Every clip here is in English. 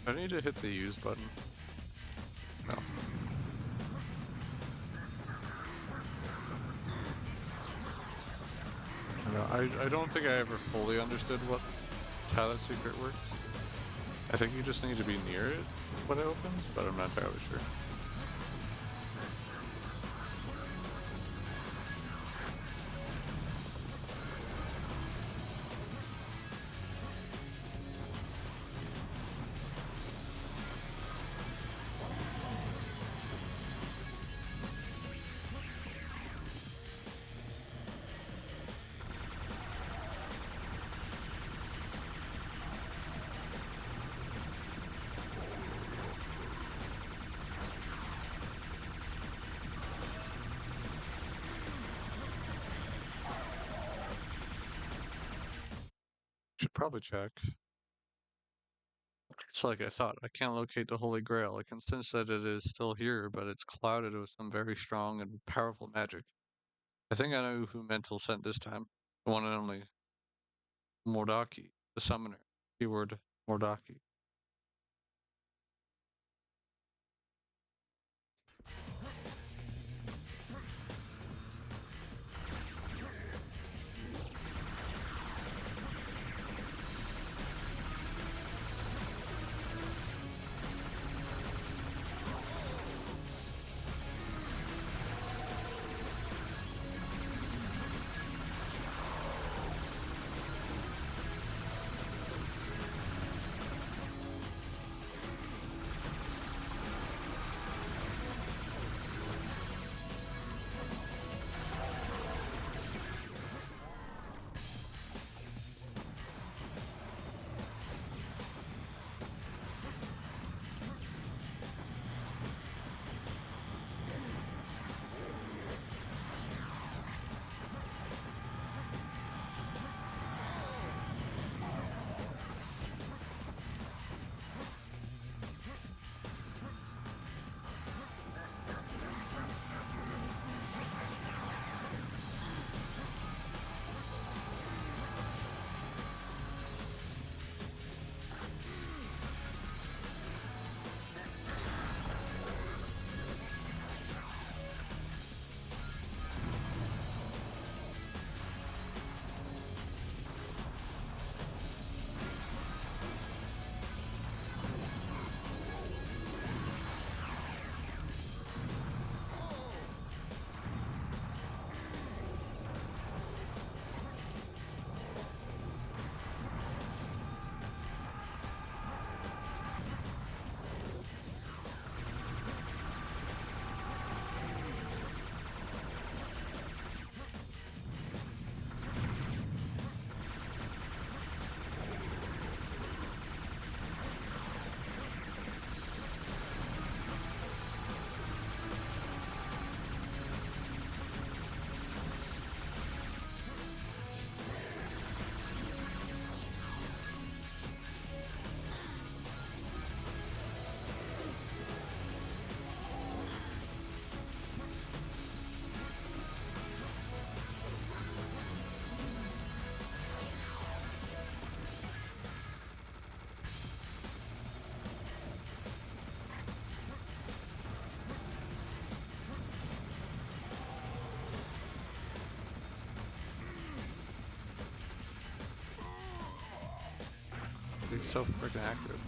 I need to hit the use button. No. I don't think I ever fully understood how that secret works. I think you just need to be near it when it opens, but I'm not entirely sure. Should probably check. It's like I thought. I can't locate the Holy Grail. I can sense that it is still here, but it's clouded with some very strong and powerful magic. I think I know who Mental sent this time. The one and only Mordaki, the summoner. Keyword Mordaki. It's so freaking accurate.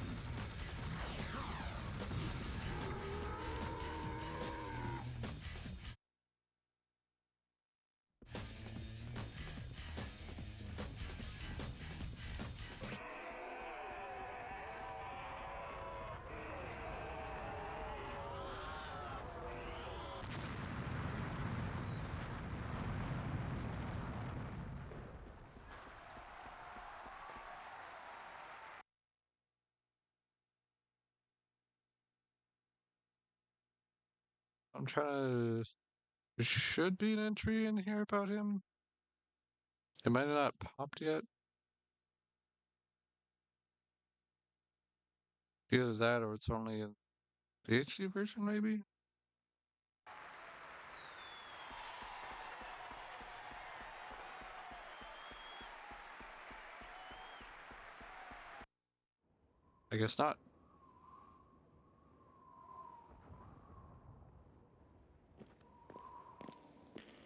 I'm trying to. There should be an entry in here about him. It might have not popped yet. Either that or it's only in the HD version, maybe? I guess not.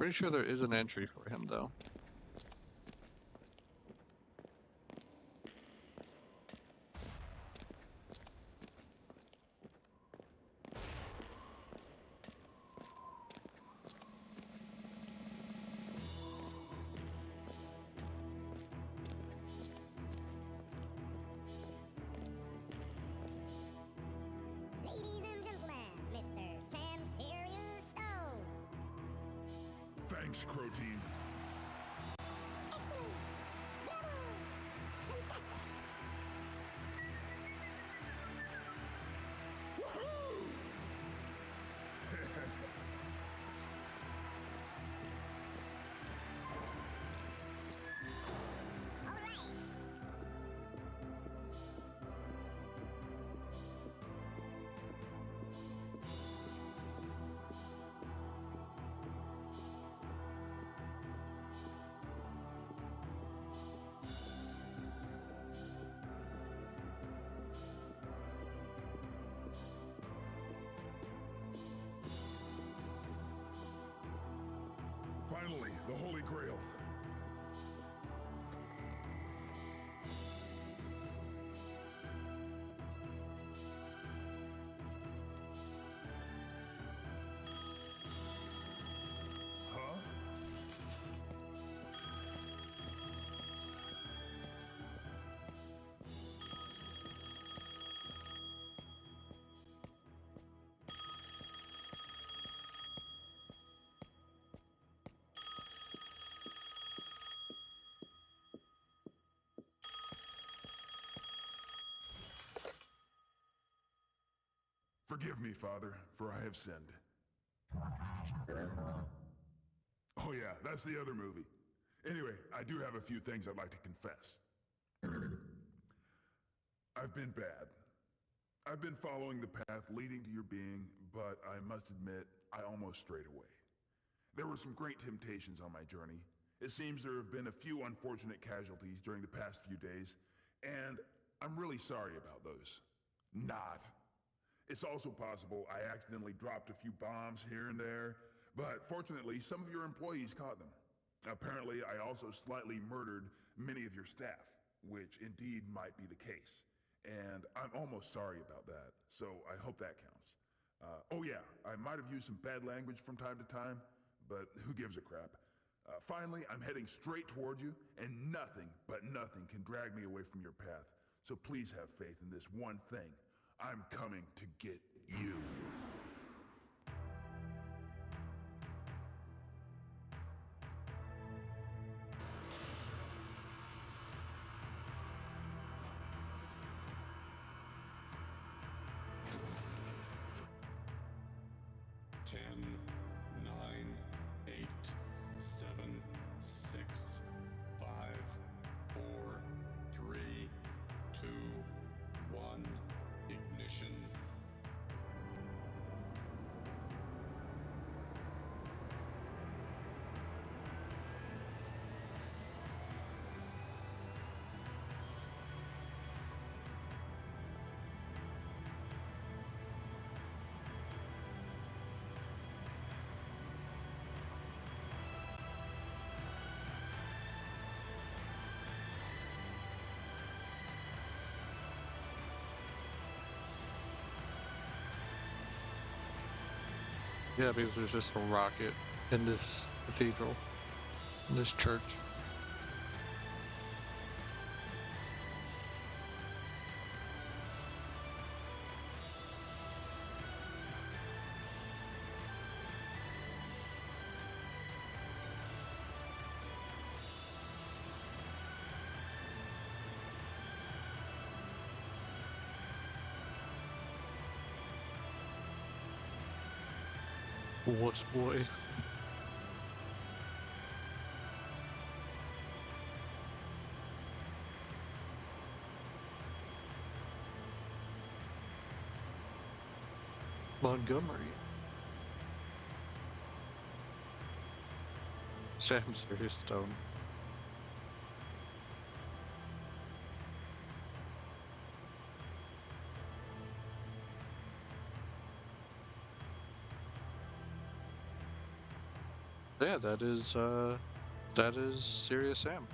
Pretty sure there is an entry for him, though. Ladies and gentlemen, Mr. Sam Sirius Stone. Thanks, Crow Team. Excellent. Bravo. Fantastic. Woohoo! All right. Finally, the Holy Grail. Huh? Forgive me, Father, for I have sinned. Oh yeah, that's the other movie. Anyway, I do have a few things I'd like to confess. I've been bad. I've been following the path leading to your being, but I must admit, I almost strayed away. There were some great temptations on my journey. It seems there have been a few unfortunate casualties during the past few days, and I'm really sorry about those. Not. It's also possible I accidentally dropped a few bombs here and there, but fortunately, some of your employees caught them. Apparently, I also slightly murdered many of your staff, which indeed might be the case. And I'm almost sorry about that, so I hope that counts. Oh yeah, I might have used some bad language from time to time, but who gives a crap? Finally, I'm heading straight toward you, and nothing, but nothing can drag me away from your path. So please have faith in this one thing. I'm coming to get you. Ten, nine, eight, seven, six, five, four, three, two, one. Ignition. Yeah, because there's just a rocket in this cathedral, in this church. What boy? Montgomery. Sam Sirius Stone. Yeah, that is Serious Sam,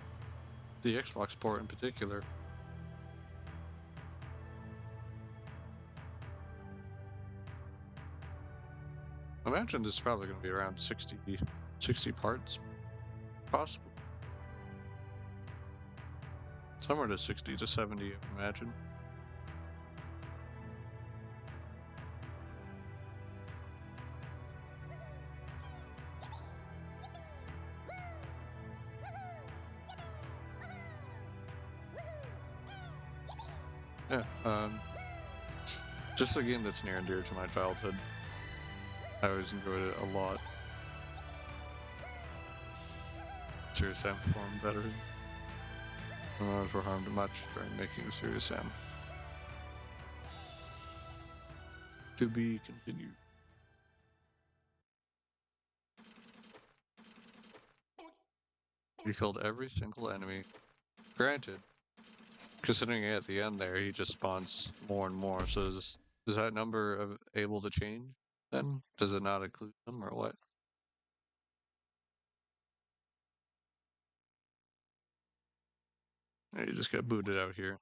the Xbox port in particular. I imagine this is probably going to be around 60 parts, possible. Somewhere to 60 to 70, I imagine. Yeah, just a game that's near and dear to my childhood. I always enjoyed it a lot. Serious Sam performed better. None of us were harmed much during making Serious Sam. To be continued. You killed every single enemy. Granted, considering at the end there, he just spawns more and more. So is that number able to change then? Does it not include them or what? Yeah, you just get booted out here.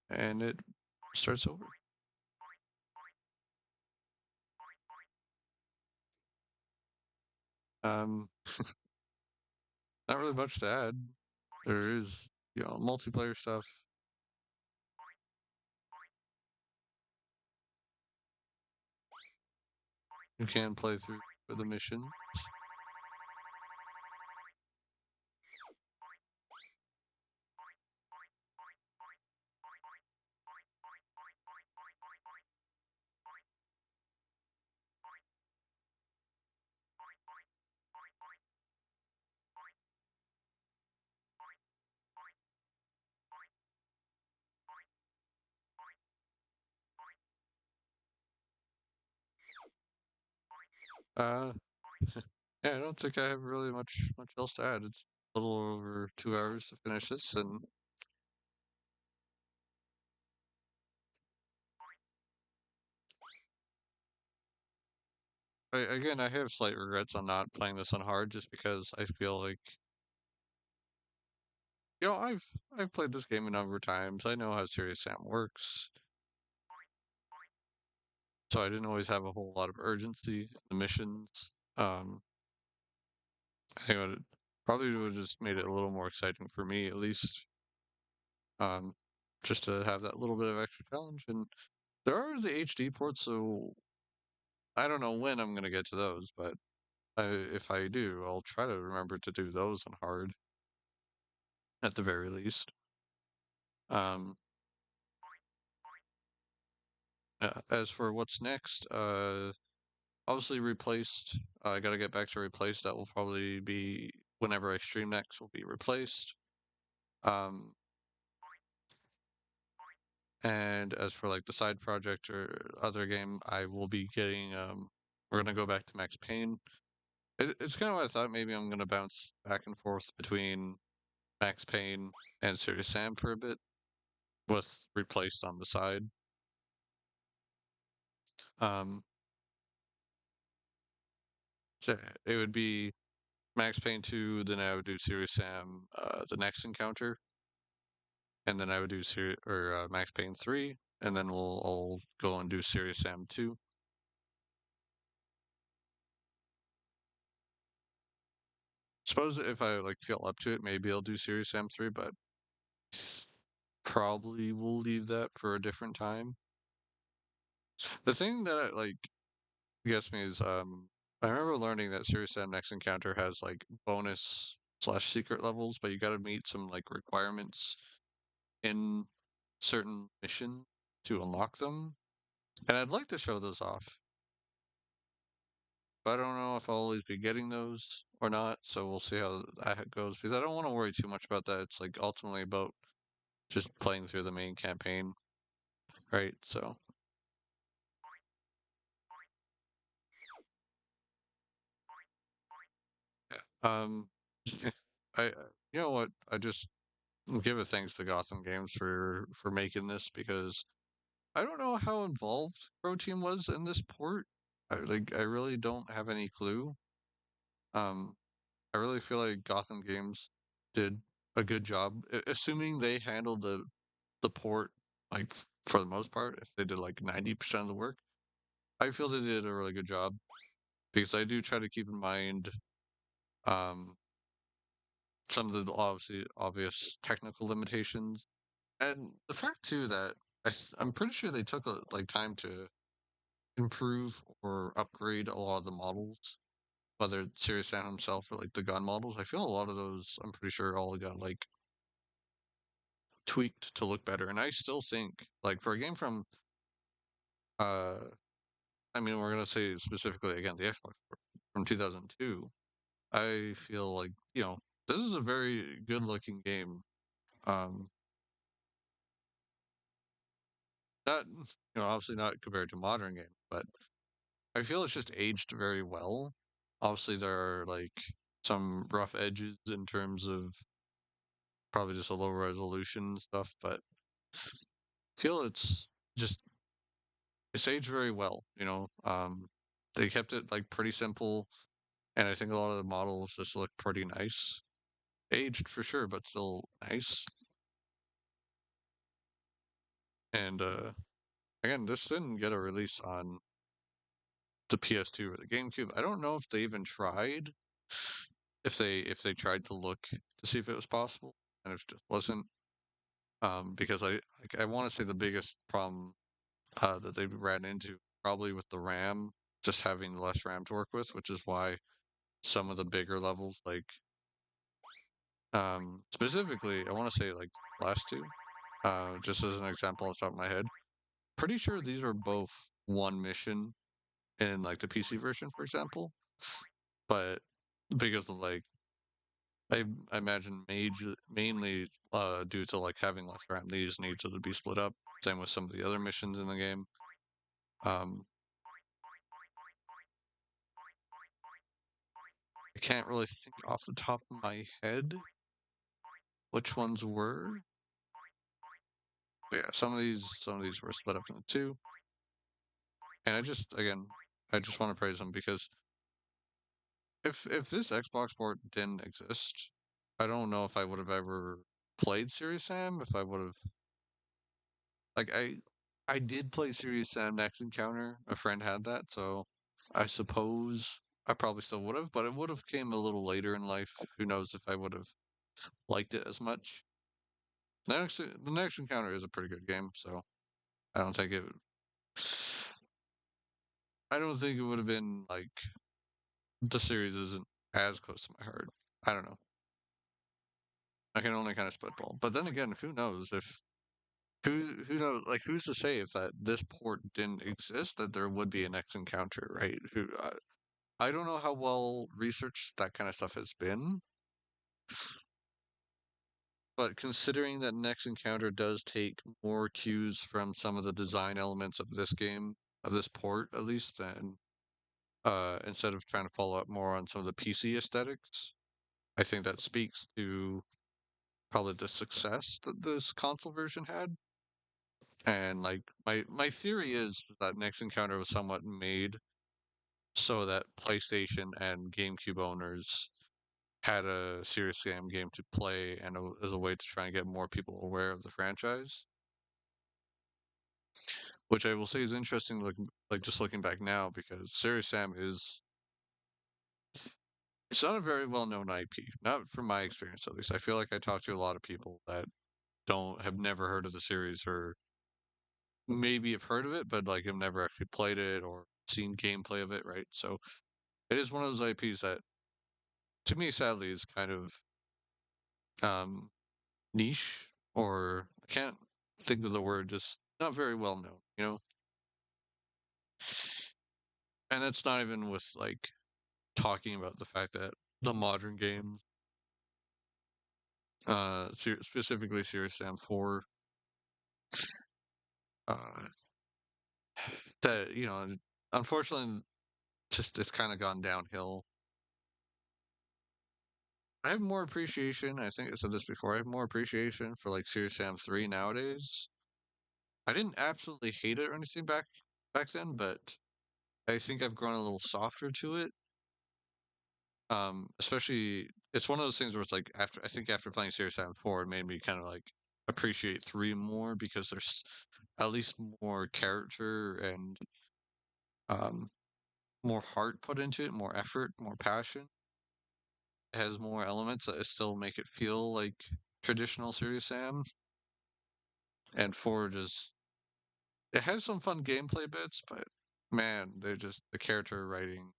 And it starts over. Um, not really much to add. There is, multiplayer stuff. You can play through for the missions. Uh, yeah, I don't think I have really much else to add. It's a little over 2 hours to finish this, and again, I have slight regrets on not playing this on hard, just because I feel like I've played this game a number of times. I know how Serious Sam works, so I didn't always have a whole lot of urgency in the missions. I think probably would have just made it a little more exciting for me, at least, um, just to have that little bit of extra challenge. And there are the HD ports, so I don't know when I'm gonna get to those, but if I do, I'll try to remember to do those on hard at the very least. Um, as for what's next, obviously replaced. I gotta get back to replaced. That will probably be whenever I stream next. Will be replaced. Um, and as for like the side project or other game, I will be getting. We're gonna go back to Max Payne. It's kind of what I thought. Maybe I'm gonna bounce back and forth between Max Payne and Serious Sam for a bit, with replaced on the side. Um, so it would be Max Payne 2, then I would do Serious Sam, the next encounter, and then I would do Max Payne 3, and then I'll go and do Serious Sam 2. Suppose if I like feel up to it, maybe I'll do Serious Sam 3, but probably will leave that for a different time. The thing that gets me is I remember learning that Serious Sam Next Encounter has like bonus slash secret levels, but you got to meet some like requirements in certain missions to unlock them. And I'd like to show those off, but I don't know if I'll always be getting those or not. So we'll see how that goes, because I don't want to worry too much about that. It's like ultimately about just playing through the main campaign, right? So um, I you know what? I just give a thanks to Gotham Games for making this, because I don't know how involved Pro Team was in this port. I really don't have any clue. Um, I really feel like Gotham Games did a good job, assuming they handled the port like for the most part. If they did like 90% of the work, I feel they did a really good job because I do try to keep in mind um some of the obviously obvious technical limitations and the fact too that I'm pretty sure they took like time to improve or upgrade a lot of the models, whether it's Serious Sam himself or like the gun models. I feel a lot of those, I'm pretty sure, all got like tweaked to look better. And I still think, like, for a game from, uh, I mean, we're gonna say specifically again the Xbox from 2002. I feel like this is a very good looking game. Um, not obviously not compared to modern games, but I feel it's just aged very well. Obviously, there are like some rough edges in terms of probably just a low resolution stuff, but I feel just it's aged very well. They kept it like pretty simple, and I think a lot of the models just look pretty nice. Aged for sure, but still nice. And again, this didn't get a release on the PS2 or the GameCube. I don't know if they even tried, if they tried to look to see if it was possible, and if it just wasn't. Because I want to say the biggest problem that they ran into probably with the RAM, just having less RAM to work with, which is why some of the bigger levels, like specifically, I want to say like last two, just as an example off the top of my head, pretty sure these are both one mission in like the PC version, for example, but because of like I imagine mainly due to like having less RAM, these need to be split up. Same with some of the other missions in the game. Um, I can't really think off the top of my head which ones were. But yeah, some of these were split up into two. And I just want to praise them because if this Xbox port didn't exist, I don't know if I would have ever played Serious Sam. If I would have like I did play Serious Sam Next Encounter. A friend had that, so I suppose I probably still would have, but it would have came a little later in life. Who knows if I would have liked it as much. The next encounter is a pretty good game, so I don't think it. I don't think it would have been like the series isn't as close to my heart. I don't know. I can only kind of spitball. But then again, who knows if who knows like who's to say if that this port didn't exist that there would be a next encounter, right? I don't know how well researched that kind of stuff has been, but considering that next encounter does take more cues from some of the design elements of this game, of this port at least, than instead of trying to follow up more on some of the PC aesthetics. I think that speaks to probably the success that this console version had. And like my theory is that Next Encounter was somewhat made so that PlayStation and GameCube owners had a Serious Sam game to play and as a way to try and get more people aware of the franchise. Which I will say is interesting, like just looking back now, because Serious Sam is it's not a very well known IP, not from my experience at least. I feel like I talk to a lot of people that don't have never heard of the series or maybe have heard of it, but like have never actually played it or seen gameplay of it, right? So it is one of those IPs that, to me, sadly, is kind of um, niche, or I can't think of the word, just not very well known. And that's not even with like talking about the fact that the modern games, specifically Serious Sam 4, uh, that unfortunately, just it's kind of gone downhill. I have more appreciation. I think I said this before. I have more appreciation for like Serious Sam 3 nowadays. I didn't absolutely hate it or anything back then, but I think I've grown a little softer to it. Especially it's one of those things where it's like after I think after playing Serious Sam 4, it made me kind of like appreciate 3 more because there's at least more character and um more heart put into it, more effort, more passion. It has more elements that still make it feel like traditional Serious Sam. And 4 just it has some fun gameplay bits, but man, they just the character writing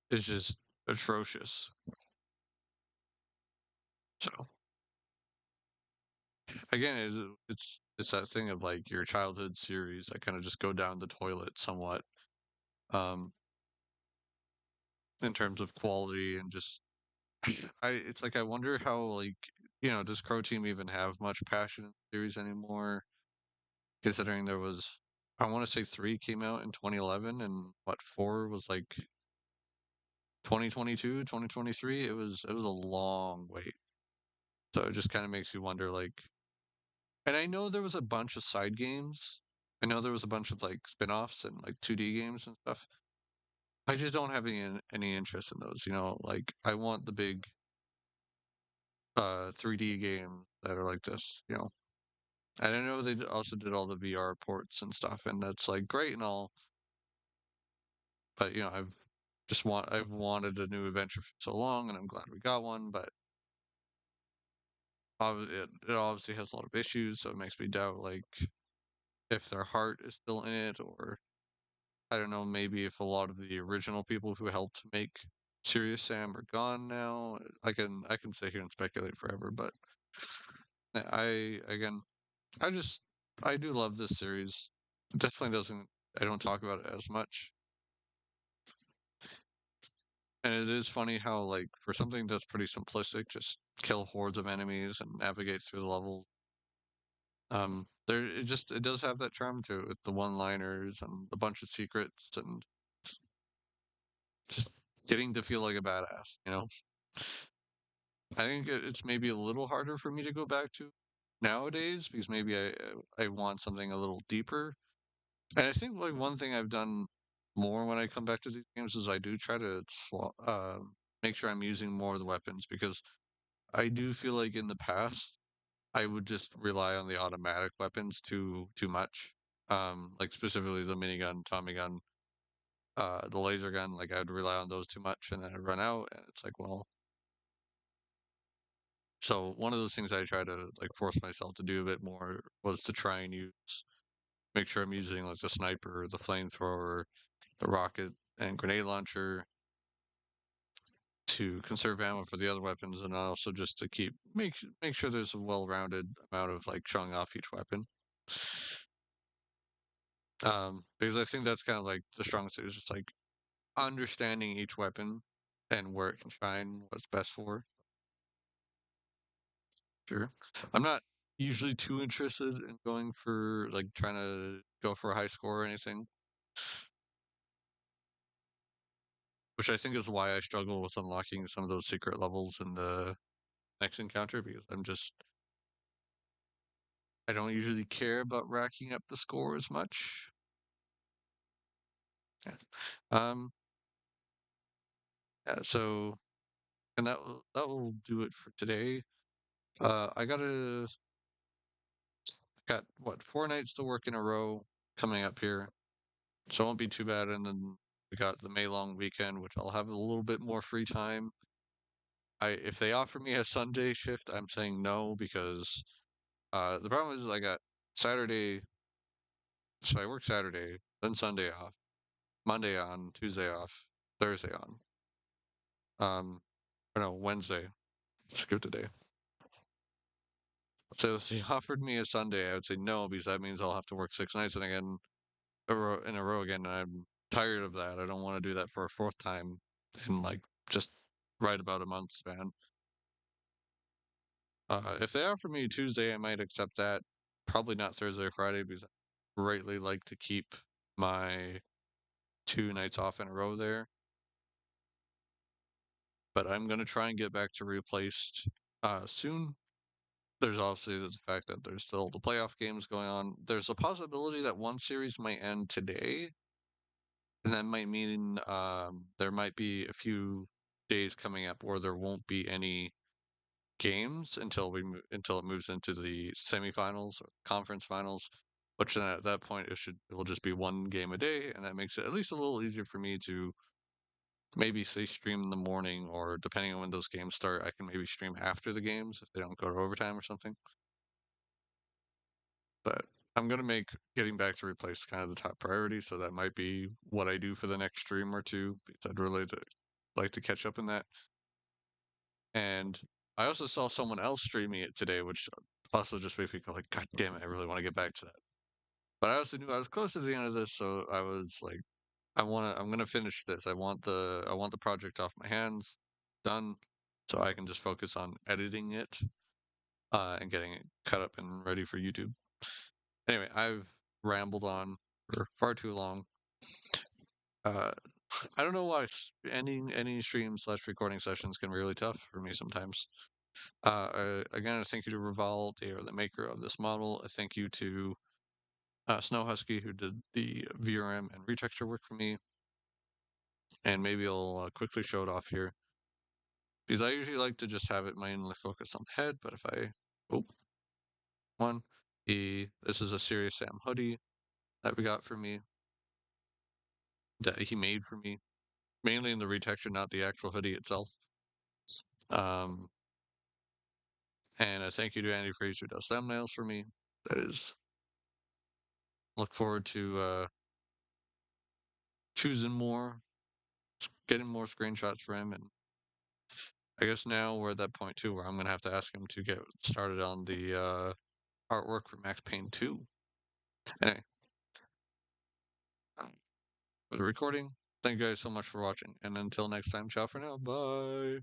is just atrocious. So again, it's that thing of like your childhood series that kind of just go down the toilet somewhat, um, in terms of quality and just I. It's like I wonder how like does Crow Team even have much passion in the series anymore? Considering there was, I want to say 3 came out in 2011 and what 4 was like 2022, 2023. It was a long wait. So it just kind of makes you wonder like, and I know there was a bunch of side games. I know there was a bunch of like spin-offs and like 2D games and stuff. I just don't have any interest in those, like I want the big 3D games that are like this. And I know they also did all the VR ports and stuff, and that's like great and all, but I've wanted a new adventure for so long, and I'm glad we got one, but it obviously has a lot of issues, so it makes me doubt like if their heart is still in it, or I don't know, maybe if a lot of the original people who helped make Serious Sam are gone now. I can sit here and speculate forever, but I again I just I do love this series. It definitely doesn't I don't talk about it as much. And it is funny how like for something that's pretty simplistic, just kill hordes of enemies and navigate through the level. It does have that charm to it with the one-liners and a bunch of secrets and just getting to feel like a badass. I think it's maybe a little harder for me to go back to nowadays because maybe I want something a little deeper. And I think like one thing I've done more when I come back to these games is I do try to make sure I'm using more of the weapons because I do feel like in the past I would just rely on the automatic weapons too much. Like specifically the minigun, Tommy gun, the laser gun. Like I'd rely on those too much, and then I'd run out, and it's like, well, so one of those things I try to like force myself to do a bit more was to try and make sure I'm using like the sniper, the flamethrower, the rocket and grenade launcher to conserve ammo for the other weapons, and also just to make sure there's a well-rounded amount of like showing off each weapon. Because I think that's kind of like the strongest thing is just like understanding each weapon and where it can shine, what's best for. Sure. I'm not usually too interested in going for like trying to go for a high score or anything, which I think is why I struggle with unlocking some of those secret levels in the next encounter because I don't usually care about racking up the score as much. Yeah. Um yeah, so and that will do it for today. I got what 4 nights to work in a row coming up here, so it won't be too bad. And then we got the May long weekend, which I'll have a little bit more free time. If they offer me a Sunday shift, I'm saying no because the problem is I got Saturday, so I work Saturday, then Sunday off, Monday on, Tuesday off, Thursday on. Or no, Wednesday. Skip the day. So if they offered me a Sunday, I would say no because that means I'll have to work 6 nights and again in a row again, and I'm tired of that. I don't want to do that for a fourth time in like just right about a month span. If they offer me Tuesday, I might accept that. Probably not Thursday or Friday because I greatly like to keep my 2 nights off in a row there. But I'm gonna try and get back to replaced soon. There's obviously the fact that there's still the playoff games going on. There's a possibility that one series might end today, and that might mean there might be a few days coming up where there won't be any games until it moves into the semifinals or conference finals, which then at that point it will just be one game a day, and that makes it at least a little easier for me to maybe say stream in the morning, or depending on when those games start, I can maybe stream after the games if they don't go to overtime or something. But I'm gonna make getting back to replace kind of the top priority, so that might be what I do for the next stream or two, because I'd really like to catch up in that. And I also saw someone else streaming it today, which also just made me go like, God damn it, I really want to get back to that. But I also knew I was close to the end of this, so I was like, I'm gonna finish this. I want the project off my hands, done, so I can just focus on editing it, and getting it cut up and ready for YouTube. Anyway, I've rambled on for far too long. Uh, I don't know why any stream slash recording sessions can be really tough for me sometimes. Again, a thank you to Reval, they are the maker of this model. A thank you to SnowHusky, who did the VRM and retexture work for me. And maybe I'll quickly show it off here, because I usually like to just have it mainly focused on the head. But if this is a Serious Sam hoodie that we got for me, that he made for me, mainly in the retexture, not the actual hoodie itself. Um, and a thank you to Andy Fraser, who does thumbnails for me. That is, look forward to choosing more, getting more screenshots for him, and I guess now we're at that point too where I'm gonna have to ask him to get started on the artwork for Max Payne 2. Anyway, for the recording, thank you guys so much for watching, and until next time, ciao for now, bye.